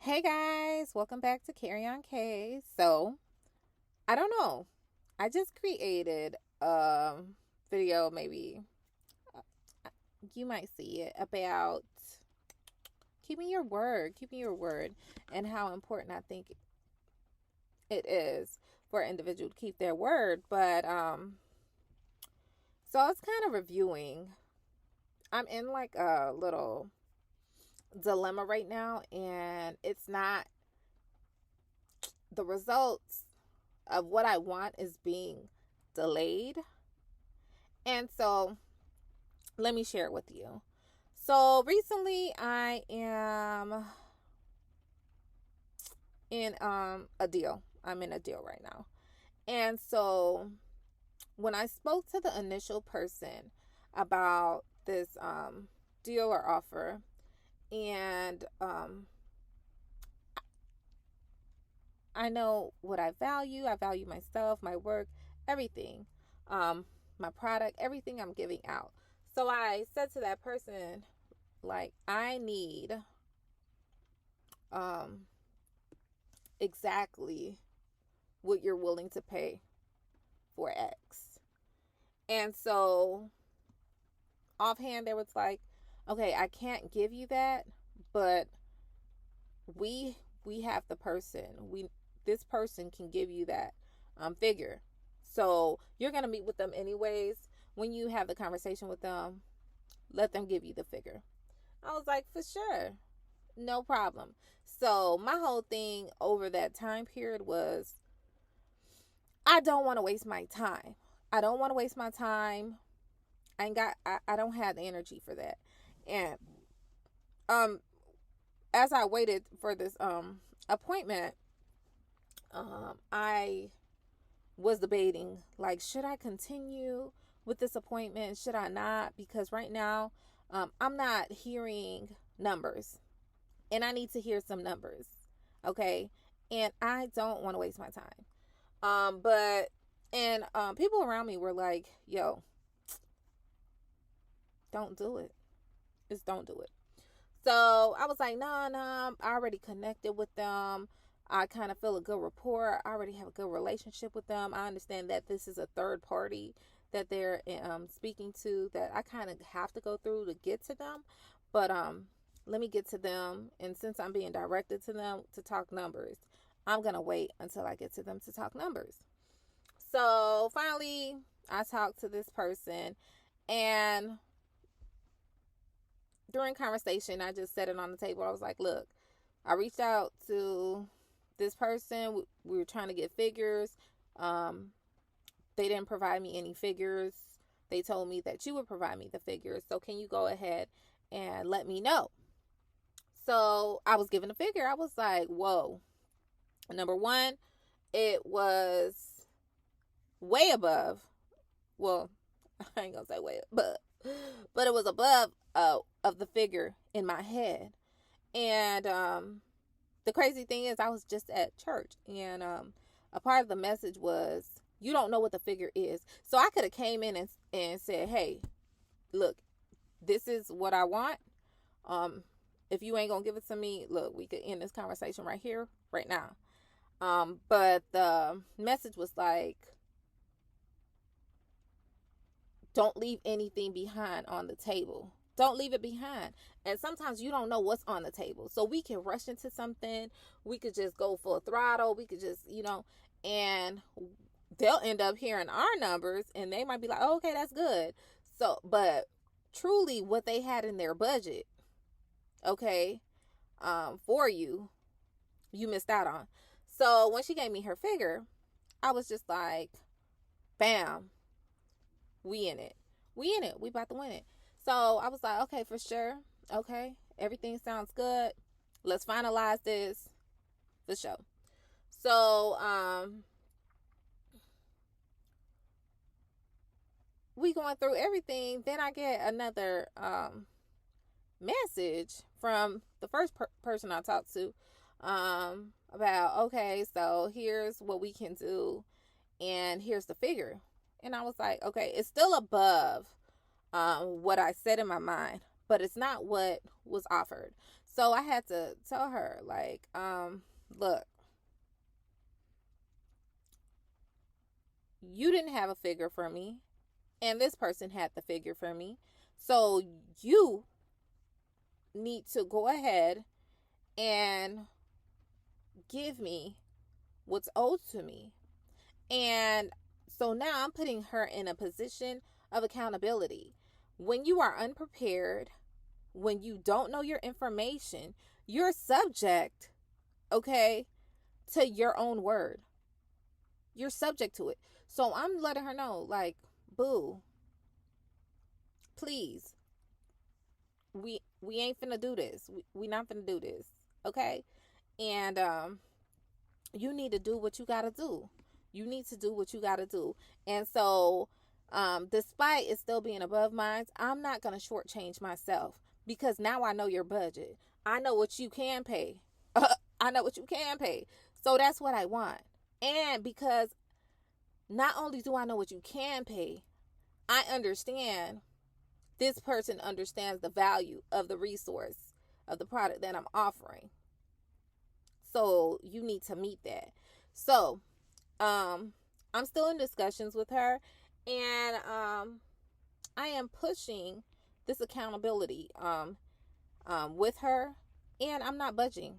Hey guys, welcome back to Carry On K. So, I don't know. I just created a video, maybe uh, you might see it, about keeping your word, and how important I think it is for an individual to keep their word. So I was kind of reviewing. I'm in like a little dilemma right now, and it's not the results of what I want is being delayed. And so let me share it with you. So recently I am in a deal. I'm in a deal right now. And so when I spoke to the initial person about this deal or offer, and I know what I value. I value myself, my work, everything, um, my product, everything I'm giving out. So I said to that person, like, I need um, exactly what you're willing to pay for X. And so offhand, there was like, okay, I can't give you that, but we we have the person. We this person can give you that figure. So you're gonna meet with them anyways. When you have the conversation with them, let them give you the figure. I was like, for sure, no problem. So my whole thing over that time period was I don't want to waste my time. I don't want to waste my time. I don't have the energy for that. And um as I waited for this appointment, I was debating, like, should I continue with this appointment? Should I not? Because right now, I'm not hearing numbers, and I need to hear some numbers. Okay, and I don't want to waste my time. But and people around me were like, "Yo, don't do it. Just don't do it." So I was like, "Nah, nah. I already connected with them. I kind of feel a good rapport. I already have a good relationship with them. I understand that this is a third party that they're speaking to, that I kind of have to go through to get to them. But let me get to them. And since I'm being directed to them to talk numbers, I'm gonna wait until I get to them to talk numbers." So finally, I talked to this person, and during conversation, I just set it on the table. I was like, "Look, I reached out to this person. We were trying to get figures. Um, they didn't provide me any figures. They told me that you would provide me the figures. So can you go ahead and let me know?" So I was given a figure. I was like, "Whoa!" Number one, it was way above. Well, I ain't gonna say way above, but it was above of the figure in my head. And the crazy thing is, I was just at church, and a part of the message was, you don't know what the figure is. So I could have came in and said, "Hey, look, this is what I want. Um, if you ain't gonna give it to me, look, we could end this conversation right here, right now." But the message was like, don't leave anything behind on the table. Don't leave it behind. And sometimes you don't know what's on the table. So we can rush into something. We could just go full throttle. We could just, and they'll end up hearing our numbers, and they might be like, "Oh, okay, that's good." So, but truly what they had in their budget, okay, for you, you missed out on. So when she gave me her figure, I was just like, bam, we in it. We in it. We about to win it. So I was like, okay, for sure. Okay. Everything sounds good. Let's finalize this for sure. So we going through everything. Then I get another message from the first person I talked to, about, okay, so here's what we can do, and here's the figure. And I was like, okay, it's still above what I said in my mind, but it's not what was offered. So I had to tell her, like, look, you didn't have a figure for me, and this person had the figure for me. So you need to go ahead and give me what's owed to me. And so now I'm putting her in a position of accountability. When you are unprepared, when you don't know your information, you're subject, okay, to your own word. You're subject to it. So I'm letting her know, like, boo, please, we ain't finna do this. We not finna do this, okay? And you need to do what you gotta do. You need to do what you gotta do. And so, despite it still being above mine, I'm not gonna shortchange myself because now I know your budget. I know what you can pay. I know what you can pay. So that's what I want. And because not only do I know what you can pay, I understand this person understands the value of the resource of the product that I'm offering. So you need to meet that. So, I'm still in discussions with her, and I am pushing this accountability with her, and I'm not budging.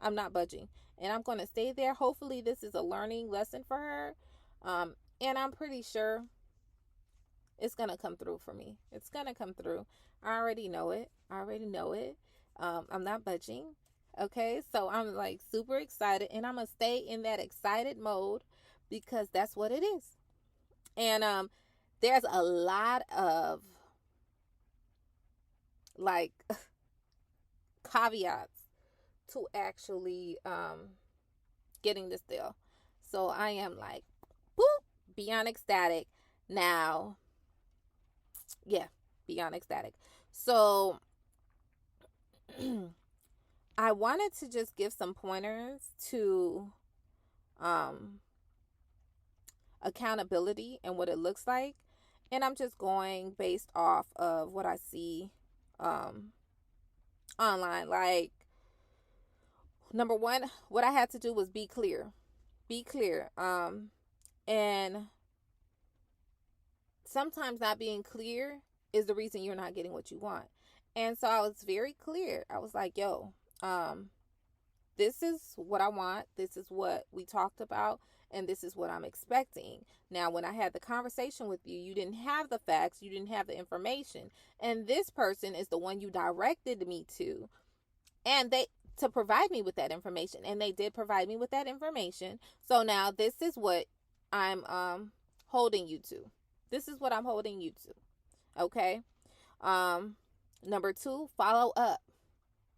I'm not budging, and I'm going to stay there. Hopefully, this is a learning lesson for her, and I'm pretty sure it's going to come through for me. It's going to come through. I already know it. I'm not budging. Okay, so I'm like super excited, and I'm gonna stay in that excited mode because that's what it is. And there's a lot of like caveats to actually getting this deal. So I am like, boop, beyond ecstatic. Now, yeah, beyond ecstatic. So I wanted to just give some pointers to um, accountability and what it looks like. And I'm just going based off of what I see online. Like, number one, what I had to do was be clear. Be clear. And sometimes not being clear is the reason you're not getting what you want. And so I was very clear. I was like, yo, this is what I want. This is what we talked about. And this is what I'm expecting. Now, when I had the conversation with you, you didn't have the facts. You didn't have the information. And this person is the one you directed me to. And to provide me with that information. And they did provide me with that information. So now this is what I'm holding you to. This is what I'm holding you to. Okay? Number two, follow up.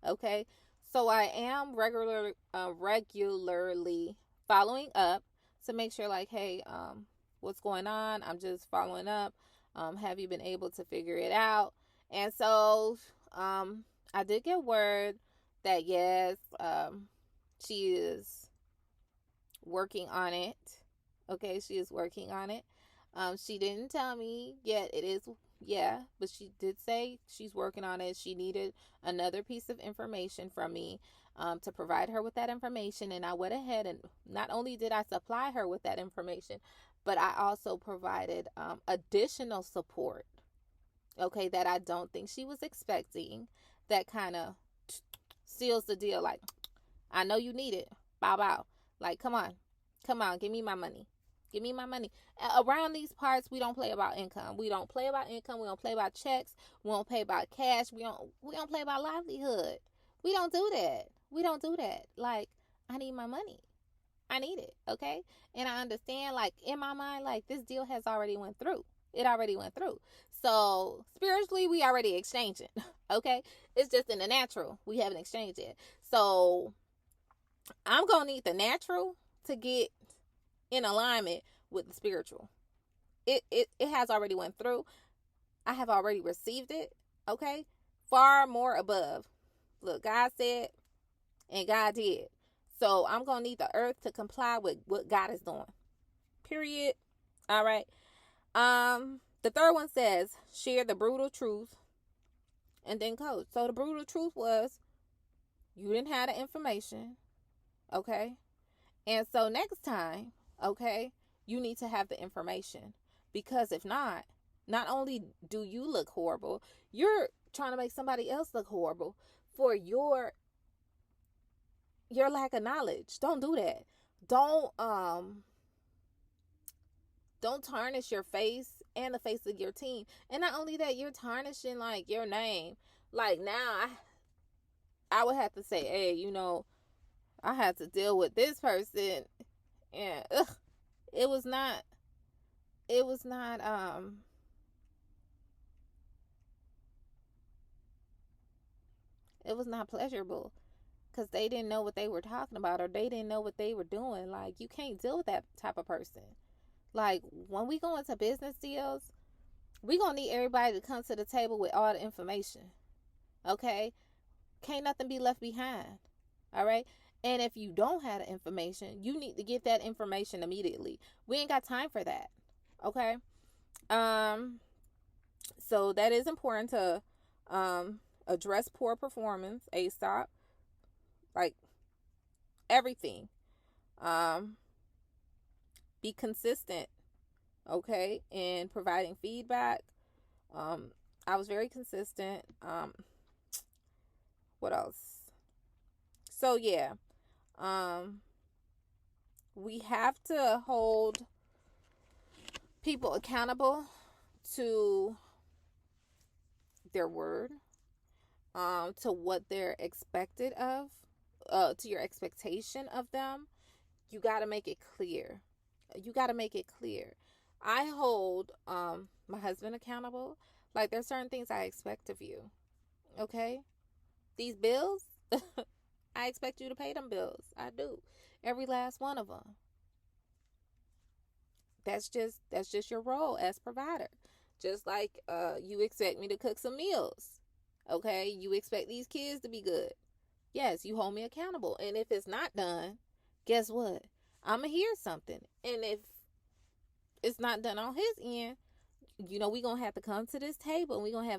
Okay? So I am regularly following up to make sure, like, hey, what's going on? I'm just following up. Have you been able to figure it out? And so I did get word that yes, she is working on it. Okay, she is working on it. She didn't tell me yet it is, yeah, but she did say she's working on it. She needed another piece of information from me to provide her with that information. And I went ahead and not only did I supply her with that information, but I also provided additional support, okay, that I don't think she was expecting. That kind of seals the deal. Like, I know you need it. Bow, bow. Like, come on, give me my money. Give me my money. Around these parts, we don't play about income. We don't play about income. We don't play about checks. We don't play about cash. We don't play about livelihood. We don't do that. We don't do that. Like, I need my money. I need it. Okay? And I understand, like, in my mind, like, this deal has already went through. It already went through. So spiritually, we already exchanged it. Okay? It's just in the natural. We haven't exchanged it. So I'm gonna need the natural to get in alignment with the spiritual. It has already went through. I have already received it. Okay? Far more above. Look, God said and God did. So I'm gonna need the earth to comply with what God is doing. Period. All right. The third one says share the brutal truth and then coach. So the brutal truth was You didn't have the information, okay? And so next time, okay, you need to have the information, because if not, not only do you look horrible, you're trying to make somebody else look horrible for your lack of knowledge. Don't do that. Don't don't tarnish your face and the face of your team. And not only that, you're tarnishing like your name. Like now I would have to say, hey, I had to deal with this person, and it was not it was not it was not pleasurable, because they didn't know what they were talking about, or they didn't know what they were doing. Like, you can't deal with that type of person. Like, when we go into business deals, we gonna need everybody to come to the table with all the information. Okay? Can't nothing be left behind. All right? And if you don't have the information, you need to get that information immediately. We ain't got time for that. Okay? So that is important to address poor performance ASAP. Like, everything. Be consistent, okay, in providing feedback. I was very consistent. What else? So yeah, we have to hold people accountable to their word, to what they're expected of, to your expectation of them. You got to make it clear. You got to make it clear. I hold my husband accountable. Like, there's certain things I expect of you. Okay? These bills, I expect you to pay them bills. I do. Every last one of them. That's just your role as provider. Just like you expect me to cook some meals. Okay? You expect these kids to be good. Yes, you hold me accountable. And if it's not done, guess what? I'm going to hear something. And if it's not done on his end, we're going to have to come to this table, and we're going to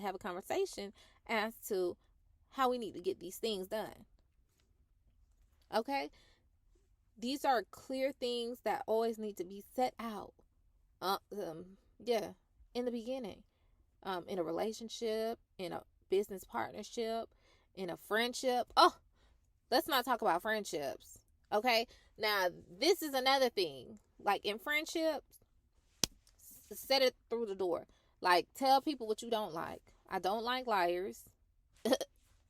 have a conversation as to how we need to get these things done. Okay? These are clear things that always need to be set out. In the beginning. In a relationship, in a business partnership, in a friendship. Oh, let's not talk about friendships. Okay? Now, this is another thing. Like, in friendships, set it through the door. Like, tell people what you don't like. I don't like liars.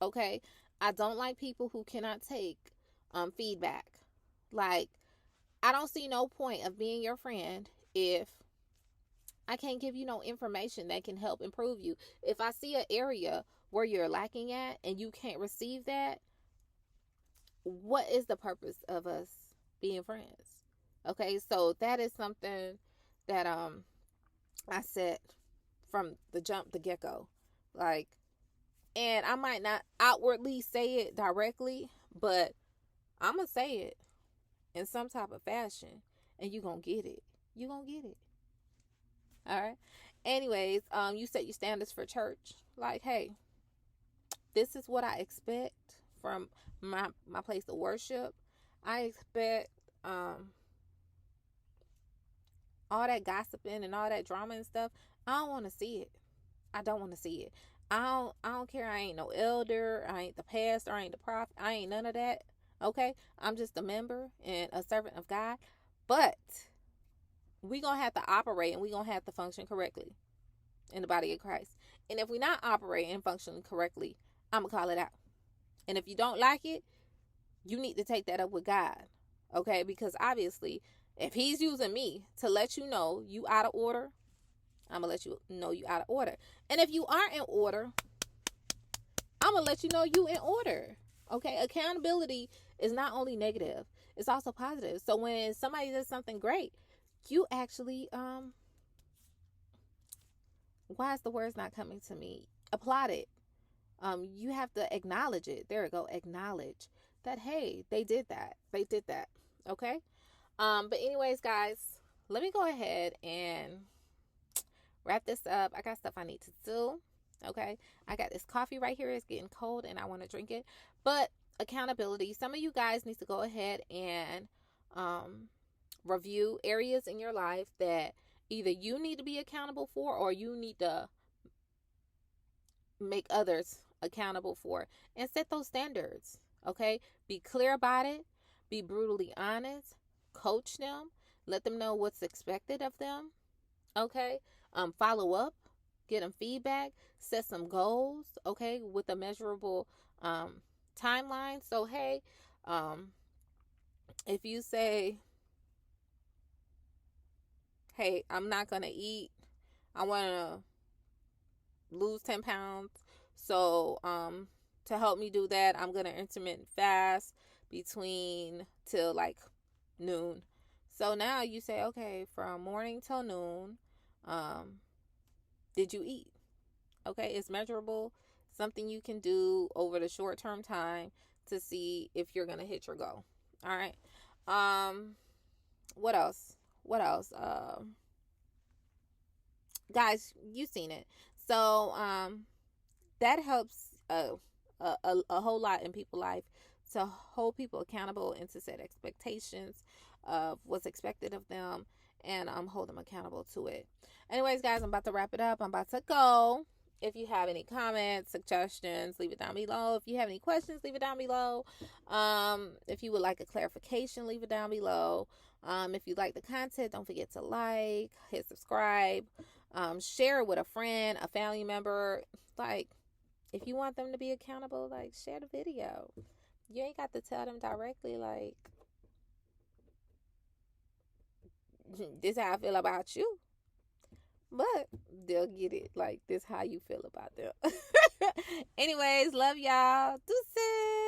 Okay? I don't like people who cannot take feedback. Like, I don't see no point of being your friend if I can't give you no information that can help improve you. If I see an area where you're lacking at and you can't receive that, what is the purpose of us being friends? Okay, so that is something that I said from the jump, the get-go. Like, and I might not outwardly say it directly, but I'm going to say it in some type of fashion, and you're going to get it. You're going to get it. All right? Anyways, you set your standards for church. Like, hey, this is what I expect from my place of worship. I expect all that gossiping and all that drama and stuff. I don't want to see it. I don't want to see it. I don't care. I ain't no elder. I ain't the pastor. I ain't the prophet. I ain't none of that. Okay? I'm just a member and a servant of God. But we're going to have to operate, and we're going to have to function correctly in the body of Christ. And if we're not operating and functioning correctly, I'm going to call it out. And if you don't like it, you need to take that up with God. Okay? Because obviously, if he's using me to let you know you out of order, I'm going to let you know you out of order. And if you are in order, I'm going to let you know you in order. Okay? Accountability is not only negative, it's also positive. So when somebody does something great, you actually, why is the words not coming to me? Applaud it. You have to acknowledge it. There we go. Acknowledge that, hey, they did that. They did that. Okay? But anyways, guys, let me go ahead and wrap this up. I got stuff I need to do. Okay. I got this coffee right here. It's getting cold and I want to drink it. But accountability. Some of you guys need to go ahead and review areas in your life that either you need to be accountable for or you need to make others accountable for, and set those standards. Okay. Be clear about it. Be brutally honest. Coach them. Let them know what's expected of them. Okay. Follow up. Get them feedback. Set some goals. Okay. With a measurable timeline. So, hey, if you say, hey, I'm not going to eat, I want to lose 10 pounds. So, to help me do that, I'm going to intermittent fast between till like noon. So now you say, okay, from morning till noon, did you eat? Okay, it's measurable, something you can do over the short term time to see if you're going to hit your goal. All right. What else? What else? Guys, you've seen it. So, that helps a whole lot in people's life to hold people accountable and to set expectations of what's expected of them and hold them accountable to it. Anyways, guys, I'm about to wrap it up. I'm about to go. If you have any comments, suggestions, leave it down below. If you have any questions, leave it down below. If you would like a clarification, leave it down below. If you like the content, don't forget to like, hit subscribe, share it with a friend, a family member. Like, if you want them to be accountable, like, share the video. You ain't got to tell them directly, like, this is how I feel about you. But they'll get it. Like, this how you feel about them. Anyways, love y'all. Deuces.